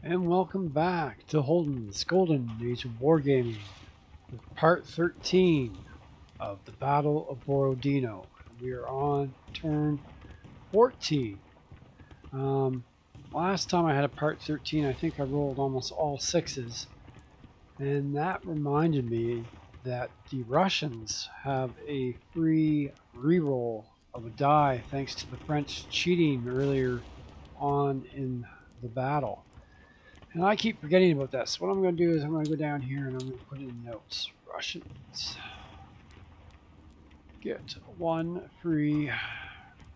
And welcome back to Holden's Golden Age of Wargaming with part 13 of the Battle of Borodino. We are on turn 14. Last time I had a part 13, I think I rolled almost all sixes, and that reminded me that the Russians have a free reroll of a die thanks to the French cheating earlier on in the battle. And I keep forgetting about that. So what I'm going to do is I'm going to go down here and I'm going to put in notes. Russians get one free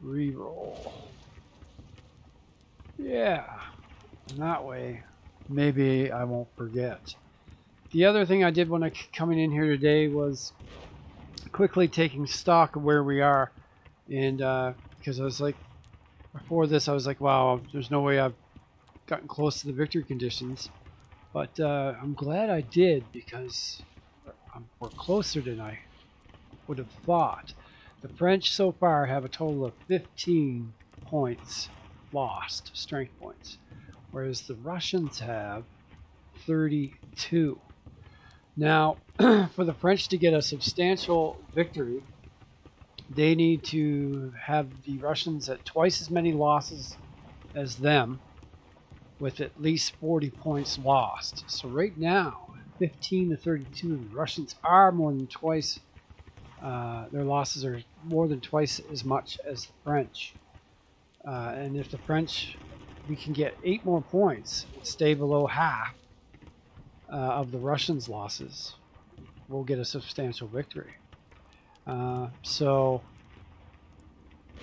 reroll. Yeah. And that way, maybe I won't forget. The other thing I did when I coming in here today was quickly taking stock of where we are. And because I was like, before this, I was like, wow, there's no way I've gotten close to the victory conditions, but I'm glad I did because we're closer than I would have thought. The French so far have a total of 15 points lost, strength points, whereas the Russians have 32. Now, for the French to get a substantial victory, they need to have the Russians at twice as many losses as them, with at least 40 points lost. So right now, 15 to 32, the Russians are more than twice, their losses are more than twice as much as the French. And if the French, we can get 8 more points, stay below half of the Russians' losses, we'll get a substantial victory. So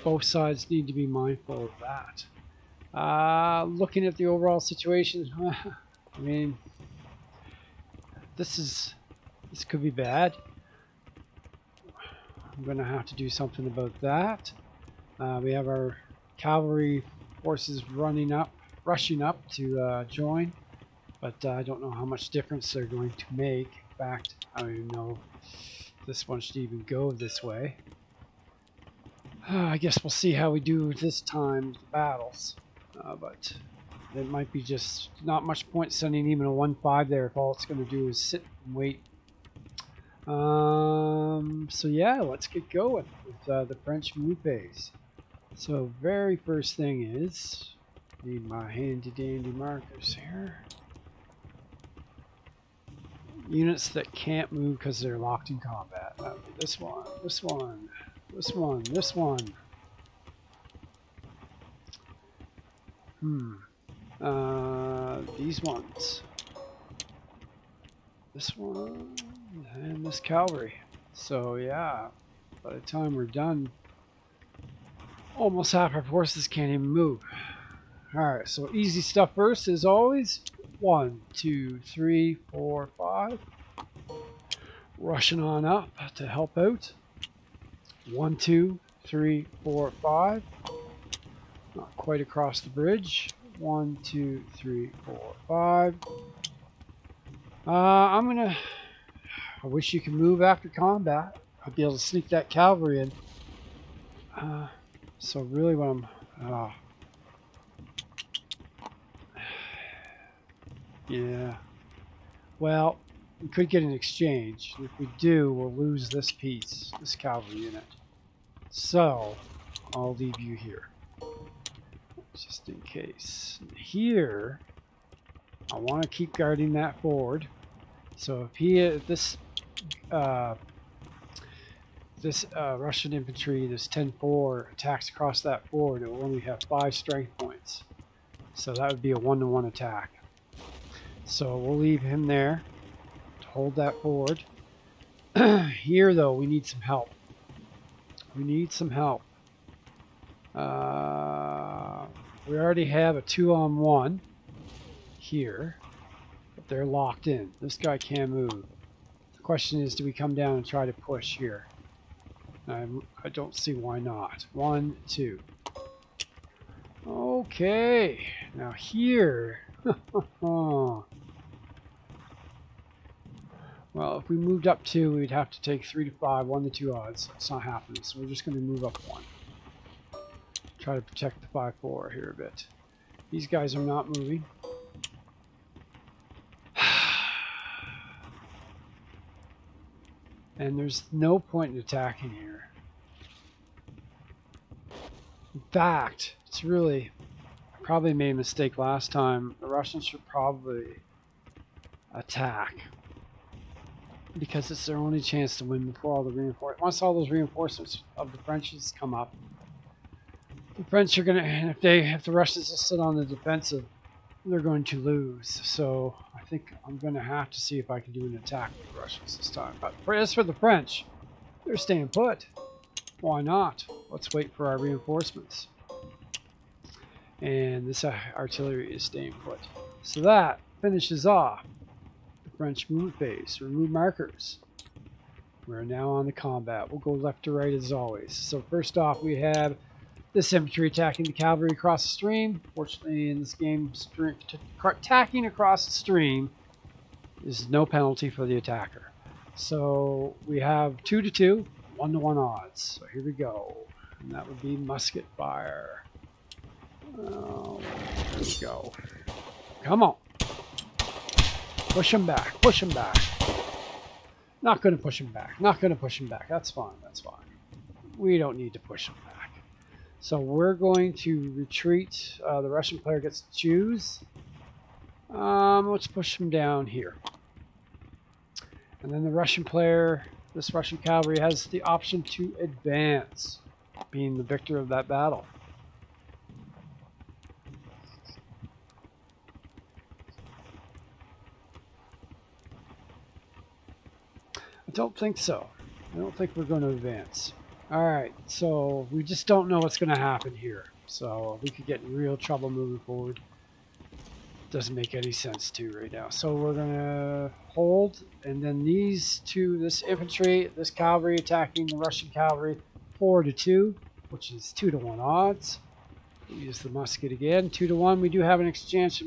both sides need to be mindful of that. Looking at the overall situation, I mean, this could be bad. I'm going to have to do something about that. We have our cavalry forces rushing up to join, but I don't know how much difference they're going to make. In fact, I don't even know if this one should even go this way. I guess we'll see how we do this time with the battles. But it might be just not much point sending even a 1-5 there if all it's going to do is sit and wait. So yeah, let's get going with the French move phase. So very first thing is, need my handy dandy markers here. Units that can't move because they're locked in combat. That would be this one, this one, this one, this one. These ones. This one and this cavalry. So yeah, by the time we're done, almost half our forces can't even move. Alright, so easy stuff first as always. 1, 2, 3, 4, 5. Rushing on up to help out. 1, 2, 3, 4, 5. Not quite across the bridge. 1, 2, 3, 4, 5. I wish you could move after combat. I'd be able to sneak that cavalry in. So really what I'm... yeah. Well, we could get an exchange. If we do, we'll lose this piece, this cavalry unit. So, I'll leave you here, just in case. Here, I want to keep guarding that forward. So if this Russian infantry, this 10-4 attacks across that forward, it will only have 5 strength points. So that would be a 1-to-1 attack. So we'll leave him there to hold that forward. Here, though, we need some help. We need some help. We already have a 2-on-1 here, but they're locked in. This guy can't move. The question is, do we come down and try to push here? I don't see why not. 1, 2. Okay, now here. Well, if we moved up 2, we'd have to take 3 to 5, 1 to 2 odds. It's not happening, so we're just going to move up 1. Try to protect the 5-4 here a bit. These guys are not moving. And there's no point in attacking here. In fact, it's really, I probably made a mistake last time. The Russians should probably attack, because it's their only chance to win before all the reinforcements. Once all those reinforcements of the Frenchies come up, the French are gonna, and if the Russians just sit on the defensive, they're going to lose. So I think I'm gonna have to see if I can do an attack with the Russians this time. But as for the French, they're staying put. Why not? Let's wait for our reinforcements. And this artillery is staying put. So that finishes off the French movement phase. Remove markers. We're now on the combat. We'll go left to right as always. So first off, we have this infantry attacking the cavalry across the stream. Fortunately, in this game, attacking across the stream is no penalty for the attacker. So we have 2 to 2, 1 to 1 odds. So here we go. And that would be musket fire. Oh, there we go. Come on. Push him back. Push him back. Not going to push him back. Not going to push him back. That's fine. That's fine. We don't need to push him back. So we're going to retreat. The Russian player gets to choose. Let's push him down here. And then the Russian player, this Russian cavalry, has the option to advance, being the victor of that battle. I don't think so. I don't think we're going to advance. Alright, so we just don't know what's going to happen here. So we could get in real trouble moving forward. Doesn't make any sense to right now. So we're going to hold, and then these two, this infantry, this cavalry attacking the Russian cavalry, 4 to 2, which is 2 to 1 odds. We'll use the musket again, 2 to 1. We do have an exchange.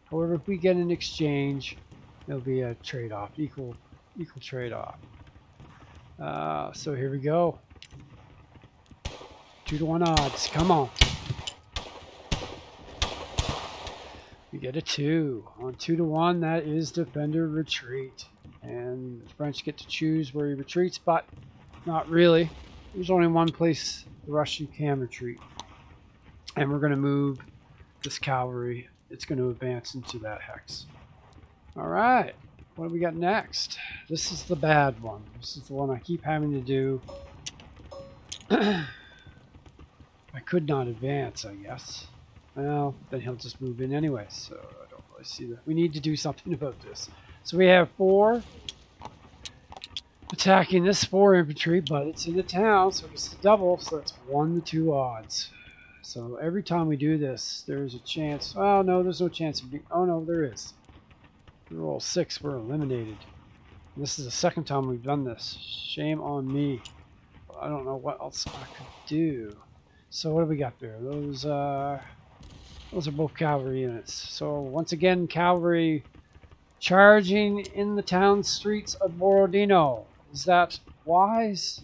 However, if we get an exchange, there'll be a trade-off, equal trade-off. So here we go. 2 to 1 odds. Come on. We get a 2. On 2 to 1, that is defender retreat. And the French get to choose where he retreats, but not really. There's only one place the Russian can retreat. And we're going to move this cavalry. It's going to advance into that hex. Alright. What do we got next? This is the bad one. This is the one I keep having to do. I could not advance, I guess. Well, then he'll just move in anyway, so I don't really see that. We need to do something about this. So we have 4 attacking this 4 infantry, but it's in the town, so it's double, so it's 1 to 2 odds. So every time we do this, there's a chance. Oh no, there's no chance of being. Oh no, there is. Roll 6, we're eliminated. And this is the second time we've done this. Shame on me. I don't know what else I could do. So what do we got there? Those are both cavalry units. So once again, cavalry charging in the town streets of Borodino. Is that wise?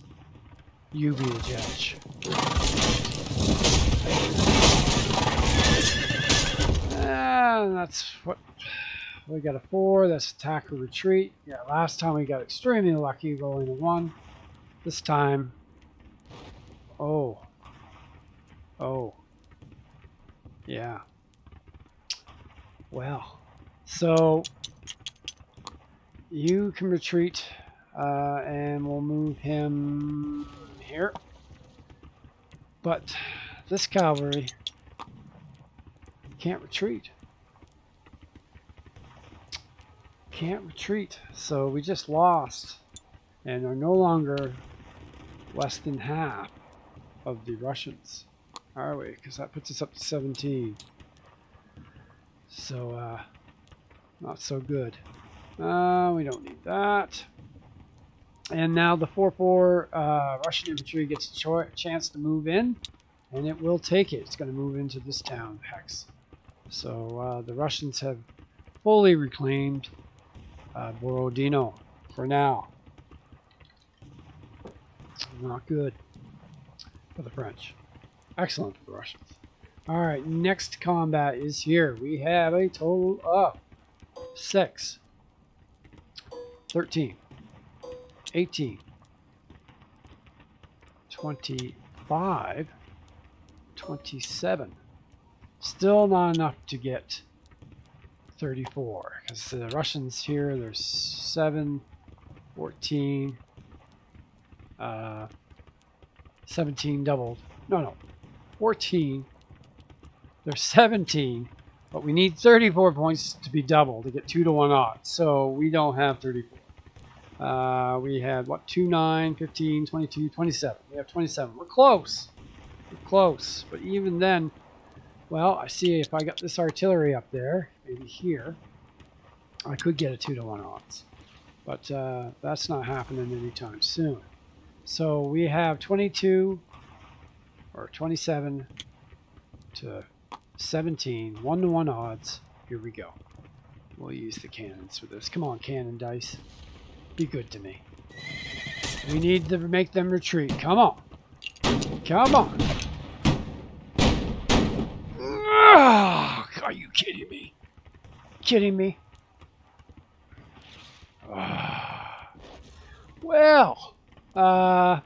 You be the judge. And that's what we got. A 4. That's attack or retreat. Yeah, last time we got extremely lucky rolling a 1. This time, oh, yeah. Well, so you can retreat, and we'll move him here. But this cavalry can't retreat. Can't retreat, so we just lost and are no longer less than half of the Russians, are we? Because that puts us up to 17. So not so good. We don't need that. And now the 4-4 Russian infantry gets a chance to move in, and it will take it. It's going to move into this town hex. So the Russians have fully reclaimed Borodino for now. Not good for the French. Excellent for the Russians. Alright, next combat is here. We have a total of 6. 13. 18, 25, 27. Still not enough to get 34, because the Russians here, there's 7, 14, 17 doubled. No, 14. There's 17, but we need 34 points to be doubled to get 2-to-1 odds. So we don't have 34. We had what, 2, 9, 15, 22, 27. We have 27. We're close. We're close. But even then, well, I see if I got this artillery up there, maybe here, I could get a 2-to-1 odds. But that's not happening anytime soon. So we have 22 or 27 to 17, 1-to-1 odds. Here we go. We'll use the cannons for this. Come on, cannon dice. Be good to me. We need to make them retreat. Come on. Come on. Oh, are you kidding me? Kidding me? Well, so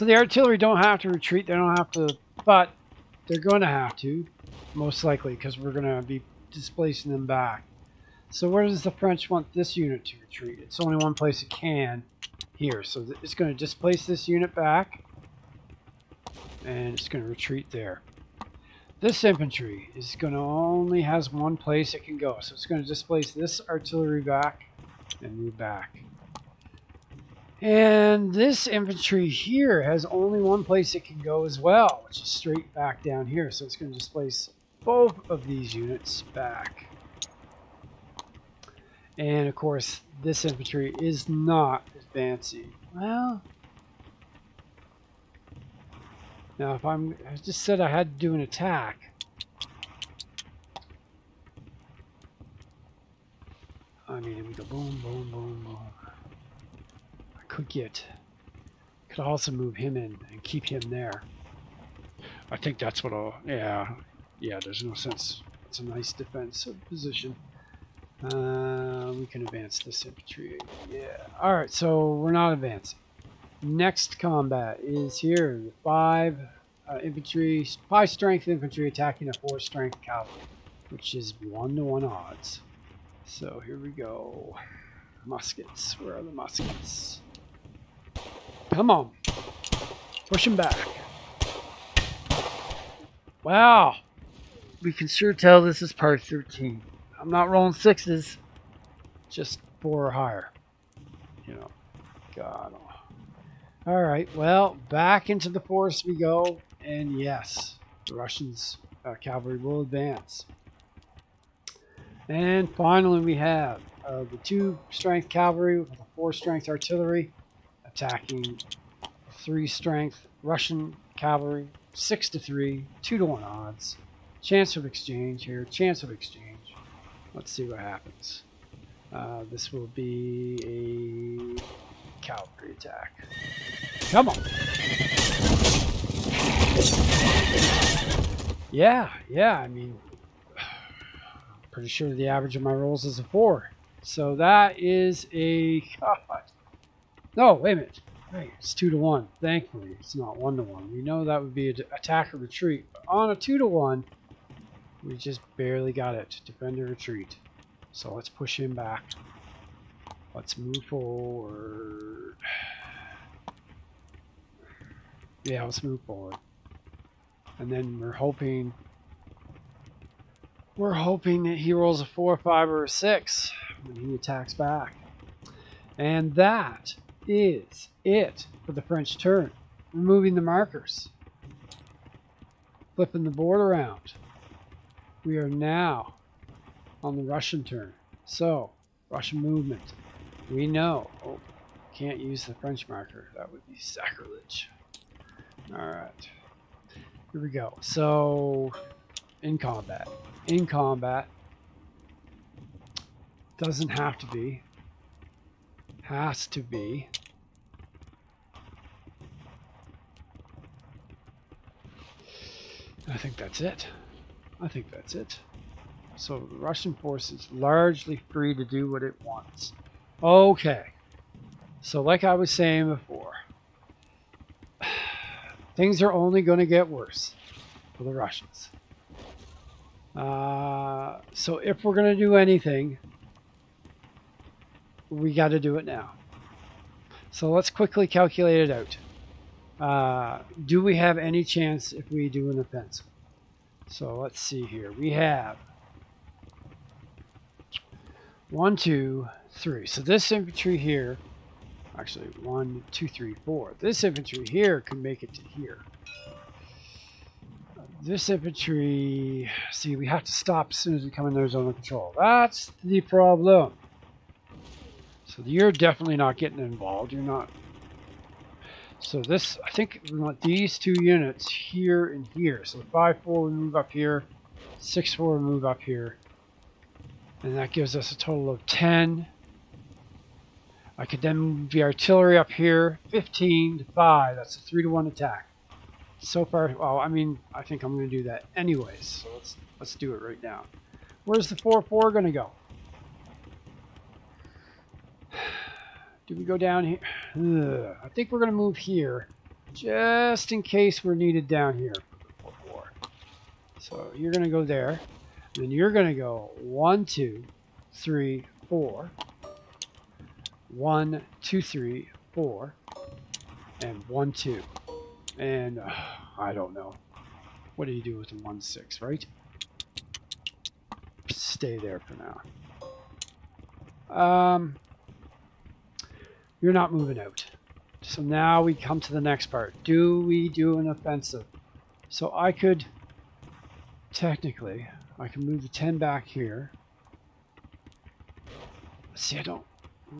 the artillery don't have to retreat. They don't have to, but they're going to have to, most likely, because we're going to be displacing them back. So where does the French want this unit to retreat? It's only one place it can, here. So it's going to displace this unit back, and it's going to retreat there. This infantry is going to only has one place it can go. So it's going to displace this artillery back and move back. And this infantry here has only one place it can go as well, which is straight back down here. So it's going to displace both of these units back. And of course, this infantry is not advancing. Well, now if I just said I had to do an attack. I mean, we go boom, boom, boom, boom. I could also move him in and keep him there. I think that's what I'll, yeah, there's no sense. It's a nice defensive position. We can advance this infantry. Yeah. Alright, so we're not advancing. Next combat is here. 5 strength infantry attacking a 4 strength cavalry, which is 1-to-1 odds. So here we go. Muskets. Where are the muskets? Come on. Push them back. Wow. We can sure tell this is part 13. I'm not rolling 6s. Just 4 or higher. You know. God. Alright, well, back into the forest we go. And yes, the Russians cavalry will advance. And finally we have the 2 strength cavalry with a 4 strength artillery attacking 3 strength Russian cavalry, 6-to-3, 2-to-1 odds. Chance of exchange here, chance of exchange. Let's see what happens. This will be a cavalry attack. Come on. Yeah, I mean, pretty sure the average of my rolls is a 4. So that is a... God. No, wait a minute. Right, it's 2-to-1. Thankfully, it's not 1-to-1. We know that would be an attack or retreat. But on a 2-to-1, we just barely got it. Defend or retreat. So let's push him back. Let's move forward. Yeah, let's move forward. And then we're hoping that he rolls a 4, 5, or a 6 when he attacks back. And that is it for the French turn. Removing the markers. Flipping the board around. We are now on the Russian turn. So, Russian movement. We know. Oh, can't use the French marker. That would be sacrilege. Alright. Here we go. So, in combat. In combat. Doesn't have to be. Has to be. I think that's it. I think that's it. So the Russian force is largely free to do what it wants. Okay. So like I was saying before, things are only going to get worse for the Russians. So if we're going to do anything, we got to do it now. So let's quickly calculate it out. Do we have any chance if we do an offensive? So let's see here. We have 1, 2, 3. So this infantry here, actually 1, 2, 3, 4. This infantry here can make it to here. This infantry, see, we have to stop as soon as we come in their zone of control. That's the problem. So you're definitely not getting involved. You're not. So this, I think we want these two units here and here. So 5-4 we move up here, 6-4 we move up here. And that gives us a total of 10. I could then move the artillery up here, 15 to 5. That's a 3-to-1 attack. So far, well, I mean, I think I'm going to do that anyways. So let's do it right now. Where's the 4-4 going to go? Do we go down here? I think we're going to move here, just in case we're needed down here for the 4-4. So you're going to go there. Then you're going to go 1, 2, 3, 4. 1, 2, 3, 4. And 1, 2. And I don't know. What do you do with the 1, 6, right? Stay there for now. You're not moving out. So now we come to the next part. Do we do an offensive? So I could, technically, I can move the 10 back here. Let's see, I don't.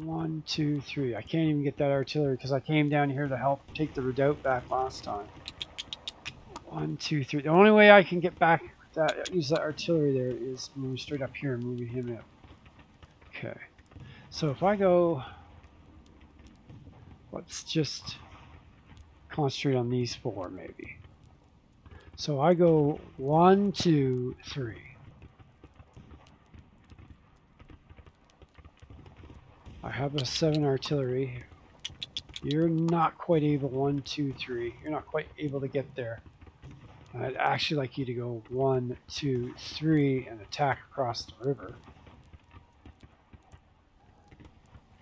1, 2, 3. I can't even get that artillery because I came down here to help take the redoubt back last time. 1, 2, 3. The only way I can get back that use that artillery there is moving straight up here and moving him out. Okay. So if I go, let's just concentrate on these 4 maybe. So I go 1, 2, 3. I have a 7 artillery. You're not quite able, 1, 2, 3. You're not quite able to get there. I'd actually like you to go 1, 2, 3 and attack across the river.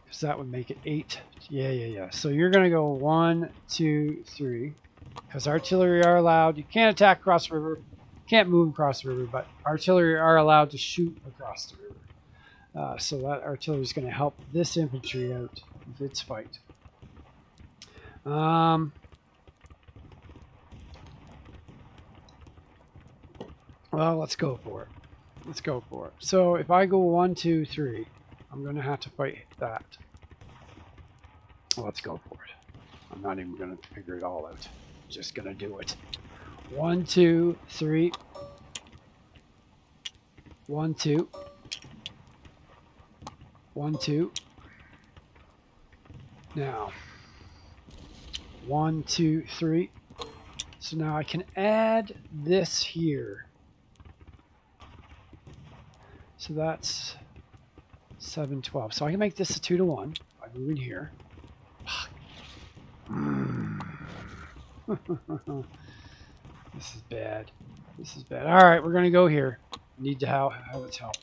Because that would make it 8. Yeah. So you're going to go 1, 2, 3. Because artillery are allowed. You can't attack across the river. Can't move across the river, but artillery are allowed to shoot across the river. So that artillery is going to help this infantry out with its fight. Well, let's go for it. Let's go for it. So if I go 1, 2, 3, I'm going to have to fight that. Let's go for it. I'm not even going to figure it all out. I'm just going to do it. 1, 2, 3. 1, 2. 1, 2. Now, 1, 2, 3. So now I can add this here. So that's 7, 12. So I can make this a 2-to-1 by moving here. This is bad. This is bad. All right, we're going to go here. Need to have its help.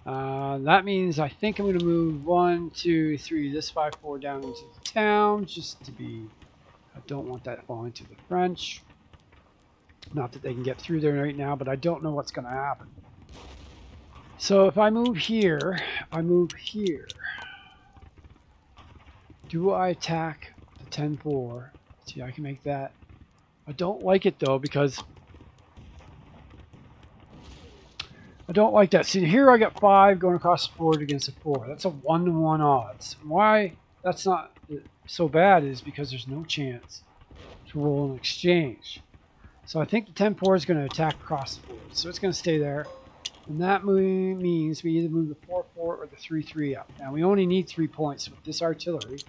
That means I think I'm going to move 1, 2, 3, this 5-4 down into the town, just to be, I don't want that falling to the French. Not that they can get through there right now, but I don't know what's going to happen. So if I move here, do I attack the 10-4? See, I can make that. I don't like it though, because I don't like that. See, here I got 5 going across the board against a 4. That's a 1-to-1 odds. Why that's not so bad is because there's no chance to roll an exchange. So I think the 10-4 is going to attack across the board. So it's going to stay there. And that means we either move the 4-4 or the 3-3 up. Now we only need 3 points with this artillery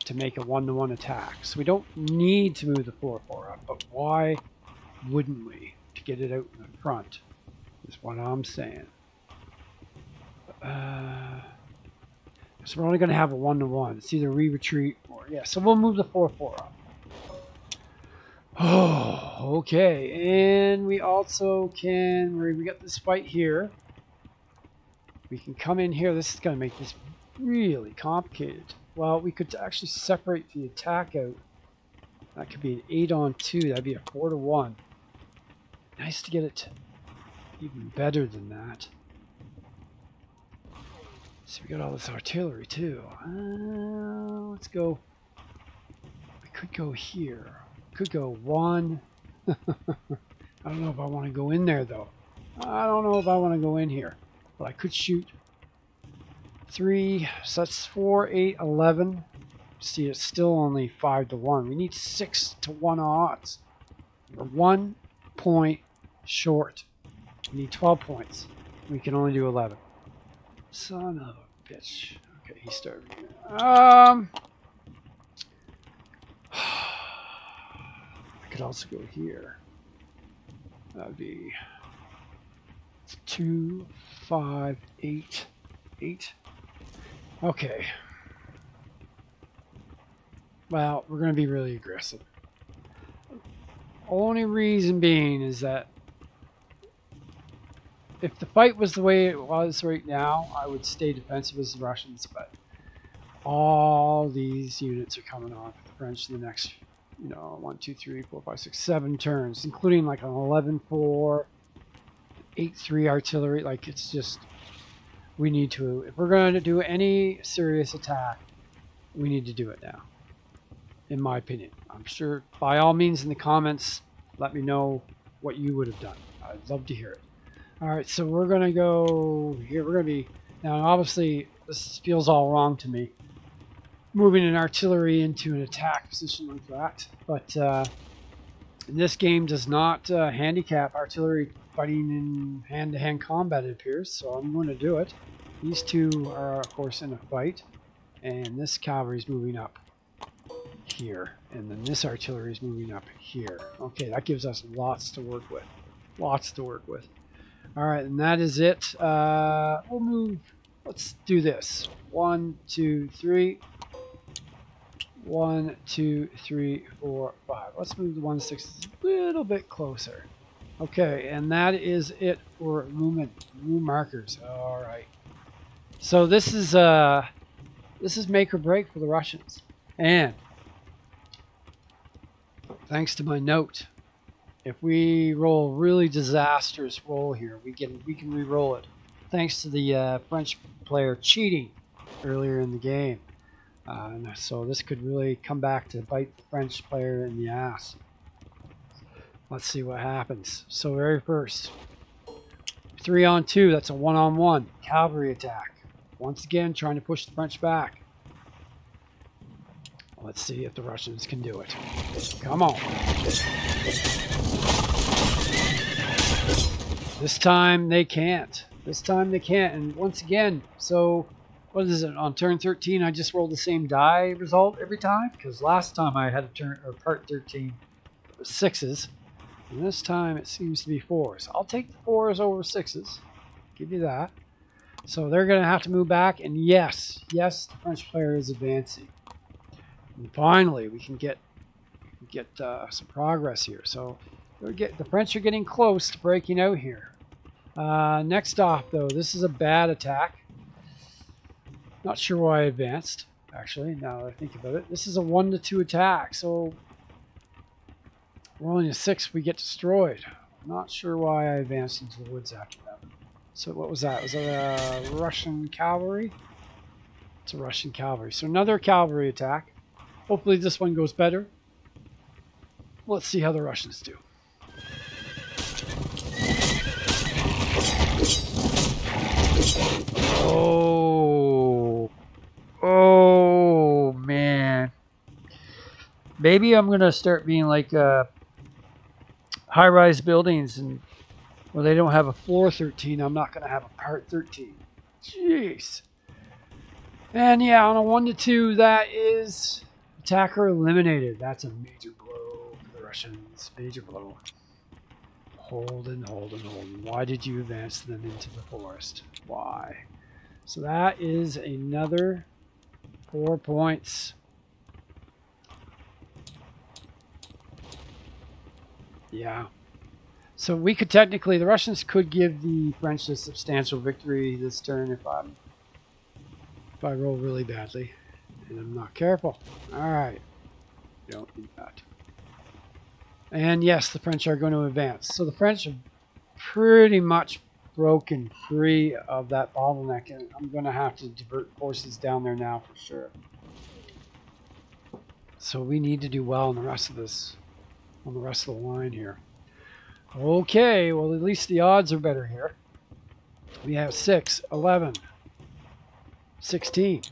to make a 1-to-1 attack. So we don't need to move the 4-4 up. But why wouldn't we? To get it out in the front. Is what I'm saying. So we're only going to have a 1-to-1. It's either we retreat or yeah. So we'll move the 4-4 up. Oh, okay. And we also can. We got this fight here. We can come in here. This is going to make this really complicated. Well, we could actually separate the attack out. That could be an 8-on-2. That'd be a 4-to-1. Nice to get it even better than that. So we got all this artillery too. Let's go. We could go here. Could go 1. I don't know if I want to go in there though. I don't know if I want to go in here. But I could shoot 3. So that's 4, 8, 11. See, it's still only 5-to-1. We need 6-to-1 odds. We're 1 point short. We need 12 points. We can only do 11. Son of a bitch. Okay, he started. I could also go here. That would be 2, 5, 8, 8. Okay. Well, we're going to be really aggressive. Only reason being is that if the fight was the way it was right now, I would stay defensive as the Russians, but all these units are coming on for the French in the next, 1, 2, 3, 4, 5, 6, 7 turns, including like an 11-4, 8-3 artillery. Like, it's just, we need to, if we're going to do any serious attack, we need to do it now, in my opinion. I'm sure, by all means, in the comments, let me know what you would have done. I'd love to hear it. All right, so we're going to go here. We're going to be, now obviously this feels all wrong to me, moving an artillery into an attack position like that. But this game does not handicap artillery fighting in hand-to-hand combat, it appears, so I'm going to do it. These two are, of course, in a fight, and this cavalry is moving up here, and then this artillery is moving up here. Okay, that gives us lots to work with. Lots to work with. All right, and that is it. We'll move. Let's do this. 1, 2, 3. 1, 2, 3, 4, 5. Let's move the 1 6 a little bit closer. Okay, and that is it for movement markers. All right. So this is make or break for the Russians. And thanks to my note, if we roll a really disastrous roll here, we can re-roll it. Thanks to the French player cheating earlier in the game. So this could really come back to bite the French player in the ass. Let's see what happens. So very first, 3-on-2, that's a 1-on-1 cavalry attack. Once again, trying to push the French back. Let's see if the Russians can do it. Come on. This time they can't. This time they can't. And once again, so what is it? On turn 13, I just rolled the same die result every time? Because last time I had a turn, or part 13, it was 6s. And this time it seems to be 4s. I'll take the 4s over 6s. Give you that. So they're going to have to move back. And yes, the French player is advancing. And finally, we can get some progress here. So the French are getting close to breaking out here. Next off, though, this is a bad attack. Not sure why I advanced, actually, now that I think about it. This is a 1-to-2 attack, so rolling a 6, we get destroyed. Not sure why I advanced into the woods after that. So what was that? Was that a Russian cavalry? It's a Russian cavalry. So another cavalry attack. Hopefully this one goes better. Let's see how the Russians do. Oh man. Maybe I'm gonna start being like high-rise buildings, and where they don't have a floor 13, I'm not gonna have a part 13. Jeez. And yeah, on a 1-to-2, that is attacker eliminated. That's a major blow for the Russians. Major blow. Holding. Why did you advance them into the forest? Why? So that is another 4 points. Yeah. So we could technically, the Russians could give the French a substantial victory this turn if I roll really badly and I'm not careful. All right. Don't do that. And yes, the French are going to advance. So the French have pretty much broken free of that bottleneck, and I'm going to have to divert forces down there now for sure. So we need to do well on the rest of this, on the rest of the line here. Okay, well at least the odds are better here. We have 6, 11, 16.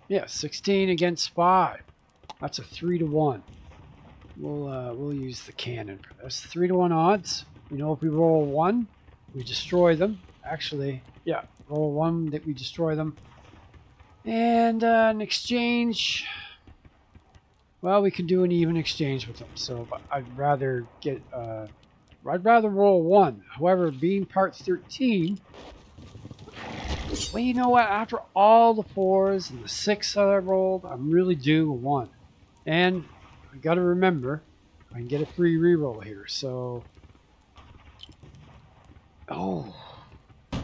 Yeah, 16 against 5. That's a 3-to-1. We'll use the cannon for this. 3-to-1 odds. You know, if we roll 1, we destroy them. Actually, yeah, roll 1 that we destroy them. And in exchange, well, we can do an even exchange with them. So I'd rather get, I'd rather roll 1. However, being part 13, well, you know what? After all the 4s and the 6 that I rolled, I'm really due a 1. And I got to remember, I can get a free reroll here. So, oh, I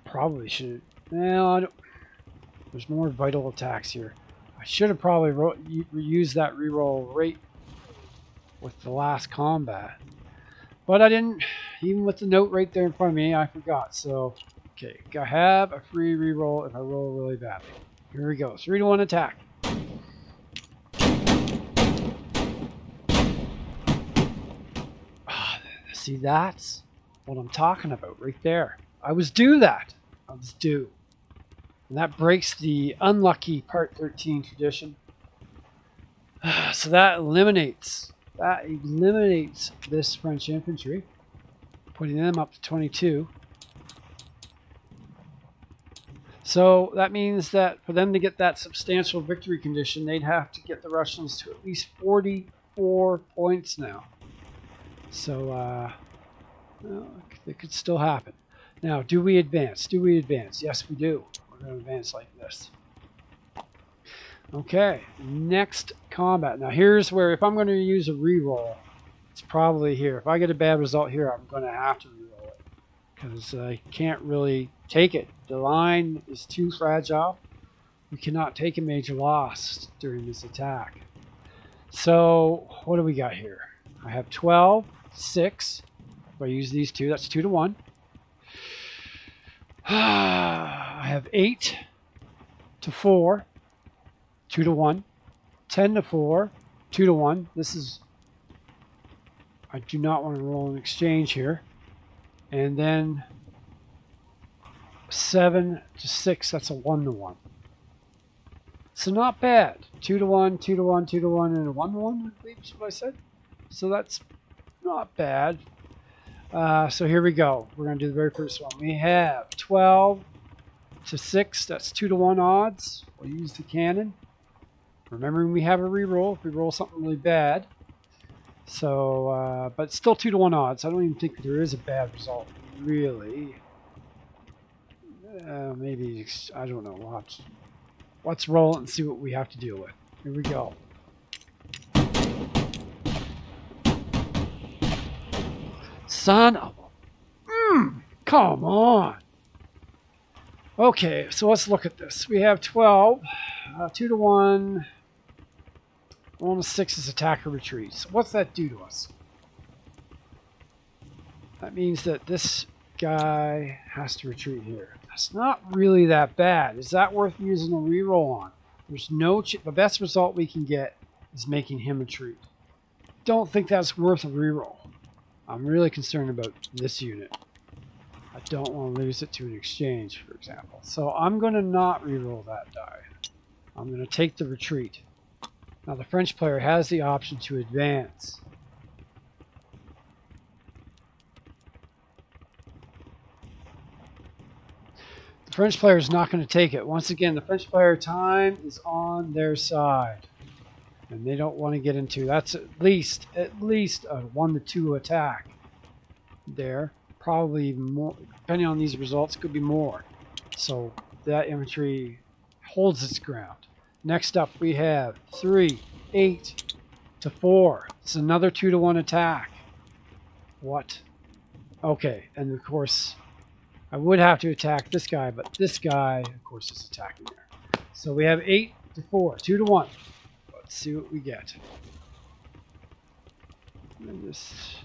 probably should. Well, I don't. There's more vital attacks here. I should have probably used that reroll right with the last combat, but I didn't. Even with the note right there in front of me, I forgot. So, okay, I have a free reroll if I roll really badly. Here we go. 3-to-1 attack. See, that's what I'm talking about right there. I was due that. I was due. And that breaks the unlucky part 13 tradition. So that eliminates this French infantry, putting them up to 22. So that means that for them to get that substantial victory condition, they'd have to get the Russians to at least 44 points now. So, well, it could still happen. Now, do we advance? Do we advance? Yes, we do. We're going to advance like this. Okay, next combat. Now, here's where, if I'm going to use a reroll, it's probably here. If I get a bad result here, I'm going to have to reroll it because I can't really take it. The line is too fragile. We cannot take a major loss during this attack. So, what do we got here? I have 12. 6. If I use these two, that's 2-to-1. I have 8-to-4, 2-to-1. 10-to-4, 2-to-1. This is, I do not want to roll an exchange here. And then 7-to-6, that's a 1-to-1. So not bad. 2-to-1, 2-to-1, 2-to-1, and a 1-to-1, I believe is what I said. So that's not bad. So here we go. We're going to do the very first one. We have 12-to-6. That's 2-to-1 odds. We'll use the cannon. Remembering we have a reroll if we roll something really bad. So, but it's still 2-to-1 odds. I don't even think there is a bad result, really. Maybe, I don't know. Let's roll it and see what we have to deal with. Here we go. Son of a... come on. Okay, so let's look at this. We have 12, 2-to-1, 1-to-6 is attack or retreat. So what's that do to us? That means that this guy has to retreat here. That's not really that bad. Is that worth using a reroll on? There's no... the best result we can get is making him retreat. Don't think that's worth a reroll. I'm really concerned about this unit. I don't want to lose it to an exchange, for example. So I'm going to not reroll that die. I'm going to take the retreat. Now the French player has the option to advance. The French player is not going to take it. Once again, the French player time is on their side. And they don't want to get into, that's at least a 1-to-2 attack there. Probably even more, depending on these results, could be more. So that infantry holds its ground. Next up, we have 3, 8 to 4. It's another 2-to-1 attack. What? Okay, and of course, I would have to attack this guy, but this guy, of course, is attacking there. So we have 8 to 4, 2-to-1. Let's see what we get. And this,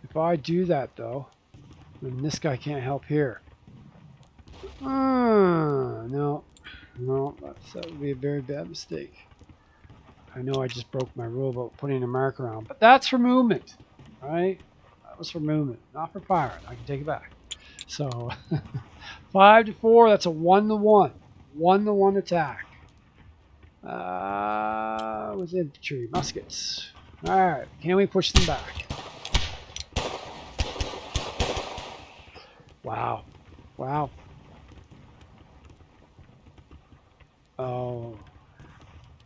if I do that, though, then this guy can't help here. No, that would be a very bad mistake. I know I just broke my rule about putting a mark around, but that's for movement, right? That was for movement, not for firing. I can take it back. So 5 to 4, that's a 1-to-1. 1-to-1 attack. With infantry, muskets. Alright, can we push them back? Wow. Wow. Oh,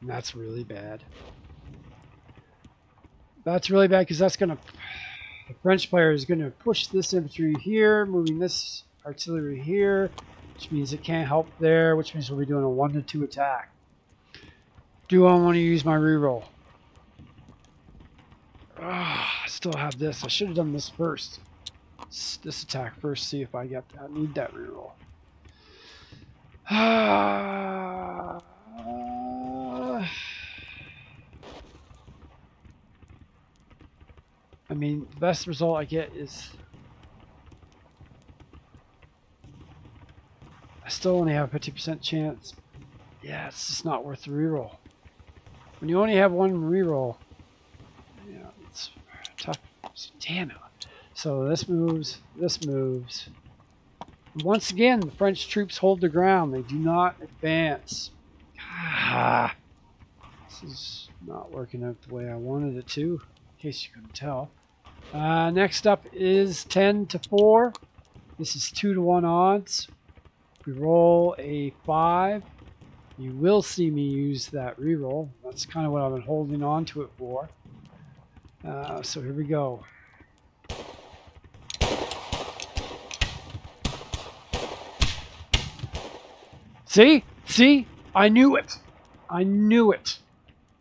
that's really bad. That's really bad because that's going to... The French player is going to push this infantry here, moving this artillery here, which means it can't help there, which means we'll be doing a 1-to-2 attack. Do I want to use my reroll? I still have this. I should have done this first. This attack first, see if I get that. I need that reroll. I mean, the best result I get is... I still only have a 50% chance. Yeah, it's just not worth the reroll. When you only have one reroll, yeah, it's tough. Damn it. So this moves, this moves. Once again, the French troops hold the ground. They do not advance. This is not working out the way I wanted it to, in case you couldn't tell. Next up is 10 to 4. This is 2-to-1 odds. If we roll a 5, you will see me use that reroll. That's kind of what I've been holding on to it for. So here we go. See? See? I knew it. I knew it.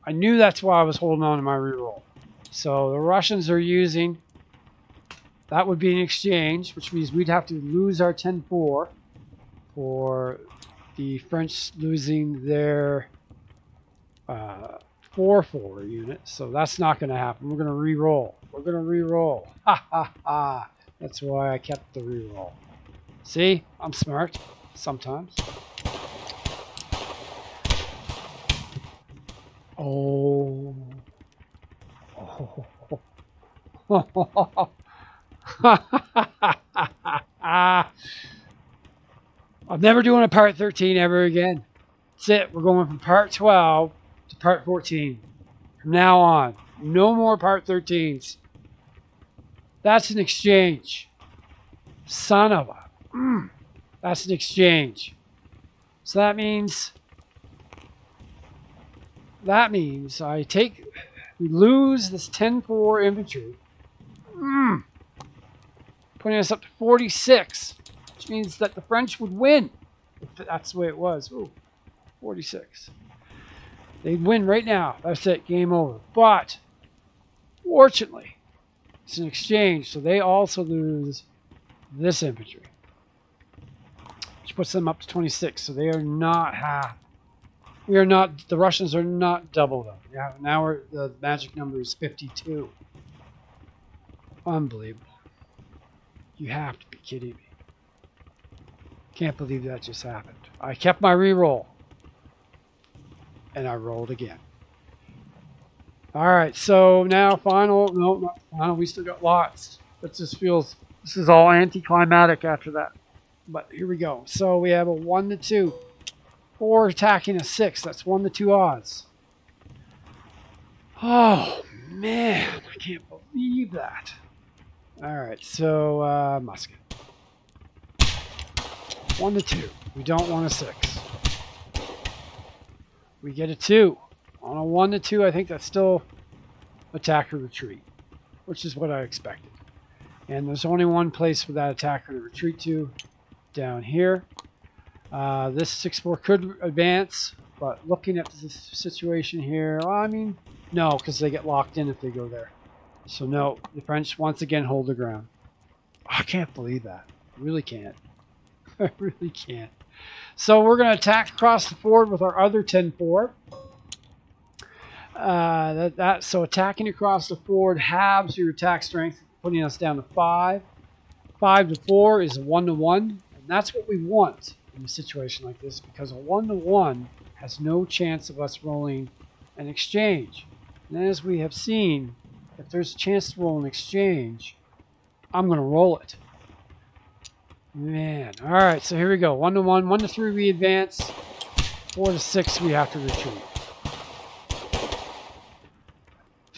I knew that's why I was holding on to my reroll. So the Russians are using... That would be an exchange, which means we'd have to lose our 10-4 for the French losing their 4-4 unit. So that's not going to happen. We're going to re-roll. We're going to re-roll. Ha ha ha. That's why I kept the re-roll. See? I'm smart. Sometimes. Oh. Oh. I'm never doing a part 13 ever again. That's it. We're going from part 12 to part 14. From now on, no more part 13s. That's an exchange. Son of a... That's an exchange. So that means we lose this 10-4 infantry. Putting us up to 46, which means that the French would win. If that's the way it was. Ooh, 46. They'd win right now. That's it. Game over. But, fortunately, it's an exchange, so they also lose this infantry, which puts them up to 26. So they are not half. We are not. The Russians are not double them. Yeah, now the magic number is 52. Unbelievable. You have to be kidding me. Can't believe that just happened. I kept my reroll. And I rolled again. Alright, so now final. No, not final. We still got lots. It just feels... This is all anticlimactic after that. But here we go. So we have a 1-to-2. 4 attacking a 6. That's 1-to-2 odds. Oh, man. I can't believe that. Alright, so musket. 1-to-2. We don't want a 6. We get a 2. On a 1-to-2, I think that's still attack or retreat, which is what I expected. And there's only one place for that attacker to retreat to, down here. This 6-4 could advance, but looking at the situation here, well, I mean, no, because they get locked in if they go there. So no, the French once again hold the ground. I can't believe that. I really can't. I really can't. So we're going to attack across the ford with our other 10-4. So attacking across the ford halves your attack strength, putting us down to 5. 5 to 4 is a 1-1, and that's what we want in a situation like this, because a 1-1 has no chance of us rolling an exchange. And as we have seen, if there's a chance to roll an exchange, I'm going to roll it. Man, all right, so here we go. 1-1, 1 to 3 we advance, 4 to 6 we have to retreat.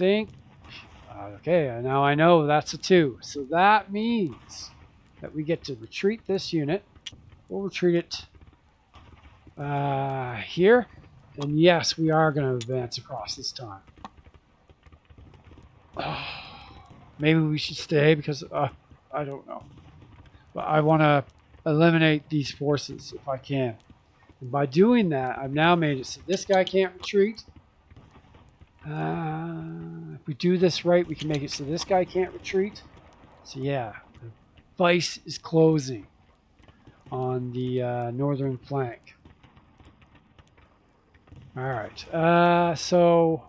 Okay, now I know that's a 2, so that means that we get to retreat this unit. We'll retreat it here, and yes, we are going to advance across this time. Maybe we should stay because I don't know. But I want to eliminate these forces if I can. And by doing that, I've now made it so this guy can't retreat. If we do this right, we can make it so this guy can't retreat. So yeah, the vice is closing on the northern flank. All right, so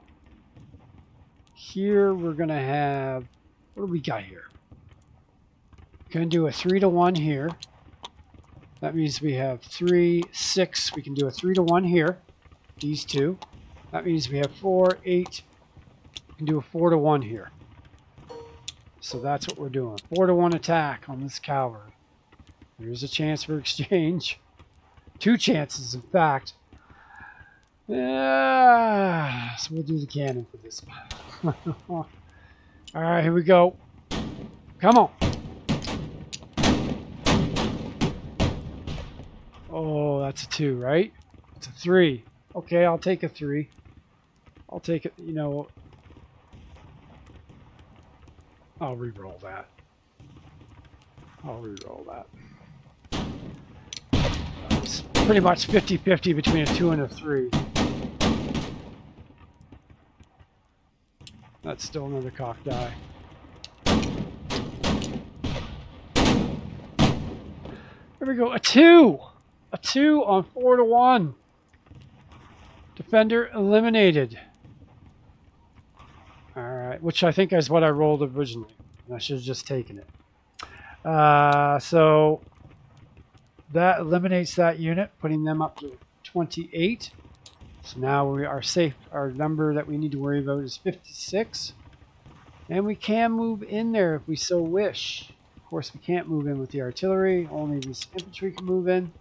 here we're going to have, what do we got here? Going to do a 3-1 here. That means we have 3, 6. We can do a 3-1 here. These two. That means we have 4, 8. We can do a 4-1 here. So that's what we're doing. 4-1 attack on this cavalry. There's a chance for exchange. 2 chances, in fact. So we'll do the cannon for this one. All right, here we go. Come on. Oh, that's a 2, right? It's a 3. Okay, I'll take a 3. I'll take it, you know. I'll re-roll that. I'll re-roll that. It's pretty much 50-50 between a 2 and a 3. That's still another cock die. There we go, a 2! A 2 on 4-1. Defender eliminated. Alright, which I think is what I rolled originally. I should have just taken it. So that eliminates that unit, putting them up to 28. So now we are safe. Our number that we need to worry about is 56. And we can move in there if we so wish. Of course, we can't move in with the artillery. Only this infantry can move in.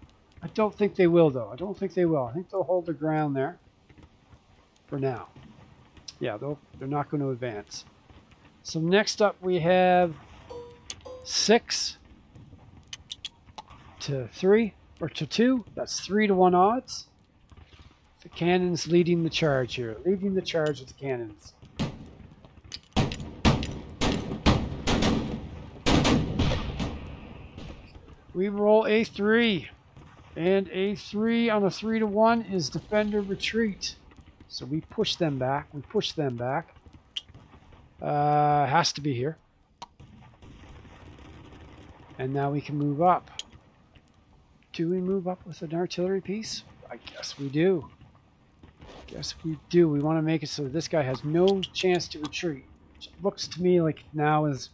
I don't think they will, though. I don't think they will. I think they'll hold their ground there for now. Yeah, they're not going to advance. So next up we have 6 to 3, or to 2. That's 3-1 odds. The cannons leading the charge here. Leading the charge with the cannons. We roll a 3. And a 3 on a 3-1 is defender retreat. So we push them back. We push them back. Has to be here. And now we can move up. Do we move up with an artillery piece? I guess we do. Guess we do. We want to make it so this guy has no chance to retreat. Which looks to me like now is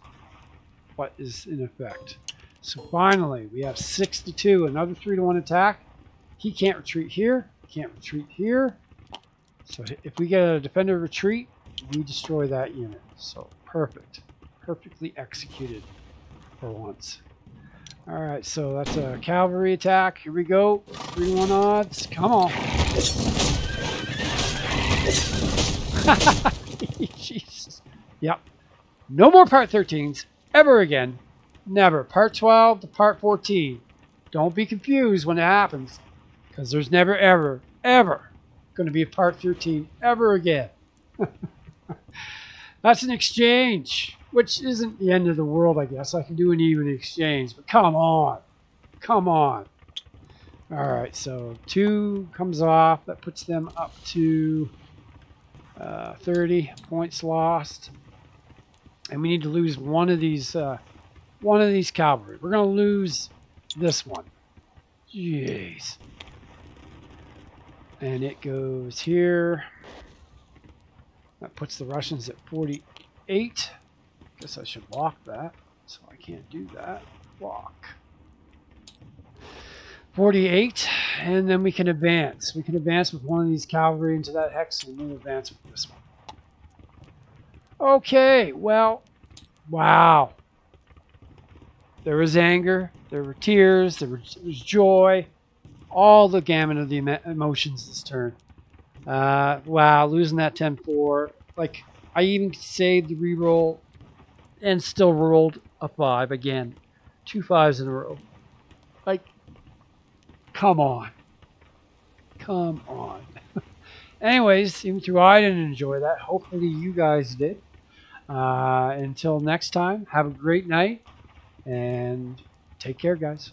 what is in effect. So finally, we have 6 to 2, another 3-1 attack. He can't retreat here. Can't retreat here. So if we get a defender retreat, we destroy that unit. So perfect. Perfectly executed for once. All right, so that's a cavalry attack. Here we go. 3-1 odds. Come on. Jesus. Yep. No more part 13s ever again. Never. Part 12 to part 14. Don't be confused when it happens, because there's never, ever, ever going to be a part 13 ever again. That's an exchange, which isn't the end of the world, I guess. I can do an even exchange, but come on. Come on. Alright, so 2 comes off. That puts them up to 30 points lost. And we need to lose one of these cavalry. We're going to lose this one. Jeez. And it goes here. That puts the Russians at 48. Guess I should block that. So I can't do that. Block. 48. And then we can advance. We can advance with one of these cavalry into that hex, and then advance with this one. Okay, well, wow. There was anger, there were tears, there was joy, all the gamut of the emotions this turn. Wow, losing that 10-4. Like, I even saved the reroll and still rolled a 5 again. 2 5s in a row. Like, come on. Come on. Anyways, even though I didn't enjoy that, hopefully you guys did. Until next time, have a great night and take care, guys.